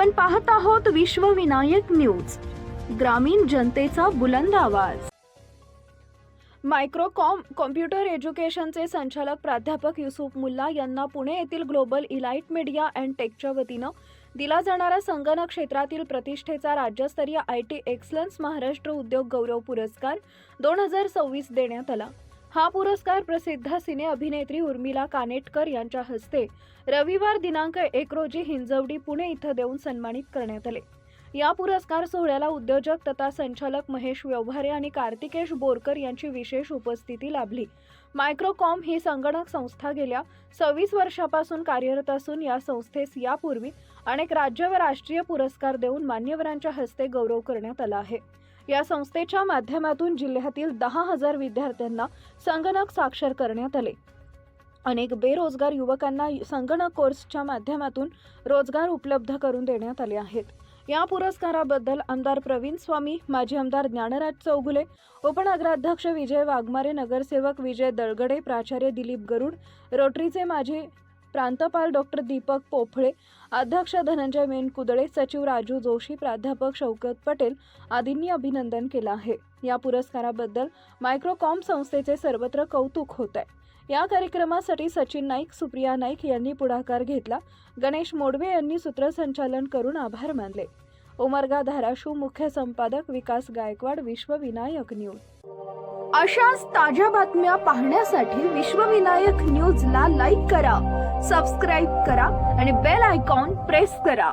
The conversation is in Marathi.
आपण पाहत आहोत विश्वविनायक न्यूज, ग्रामीण जनतेचा बुलंद आवाज। मायक्रोकॉम कॉम्प्युटर एज्युकेशनचे संचालक प्राध्यापक युसुफ मुल्ला यांना पुणे येथील ग्लोबल इलाइट मीडिया अँड टेकच्या वतीनं दिला जाणारा संगणक क्षेत्रातील प्रतिष्ठेचा राज्यस्तरीय IT एक्सलन्स महाराष्ट्र उद्योग गौरव पुरस्कार 2026 देण्यात आला। हा पुरस्कार प्रसिद्ध सिने अभिनेत्री उर्मिला कानेटकर यांच्या हस्ते रविवार दिनांक 1 रोजी हिंजवडी पुणे इथं देऊन सन्मानित करण्यात आले। या पुरस्कार सोहळ्याला उद्योजक तथा संचालक महेश व्यवहारे आणि कार्तिकेश बोरकर यांची विशेष उपस्थिती लाभली। मायक्रोकॉम ही संगणक संस्था गेल्या 26 वर्षापासून कार्यरत असून या संस्थेस यापूर्वी अनेक राज्य व राष्ट्रीय पुरस्कार देऊन मान्यवरांच्या हस्ते गौरव करण्यात आला आहे। या संस्थेच्या माध्यमातून जिल्ह्यातील 10,000 विद्यार्थ्यांना संगणक साक्षर करण्यात आले। अनेक बेरोजगार युवकांना संगणक कोर्सच्या माध्यमातून रोजगार उपलब्ध करून देण्यात आले आहेत। या पुरस्काराबद्दल आमदार प्रवीण स्वामी, माजी आमदार ज्ञानराज चौगुले, उपनगराध्यक्ष विजय वाघमारे, नगरसेवक विजय दळगडे, प्राचार्य दिलीप गरुड, रोटरीचे माजी प्रांतपाल डॉक्टर दीपक पोफळे, अध्यक्ष धनंजय मेनकुदळे, सचिव राजू जोशी, प्राध्यापक शौकत पटेल आदींनी अभिनंदन केलं आहे। या पुरस्काराबद्दल मायक्रोकॉम संस्थेचे सर्वत्र कौतुक होत आहे। या कार्यक्रमासाठी सचिन नाईक, सुप्रिया नाईक यांनी पुढाकार घेतला। गणेश मोडवे यांनी सूत्रसंचालन करून आभार मानले। उमरगा धाराशिव मुख्य संपादक विकास गायकवाड, विश्वविनायक न्यूज। अशाच ताज्या बातम्या पाहण्यासाठी विश्वविनायक न्यूजला लाईक करा, सबस्क्राइब करा आणि बेल आयकॉन प्रेस करा।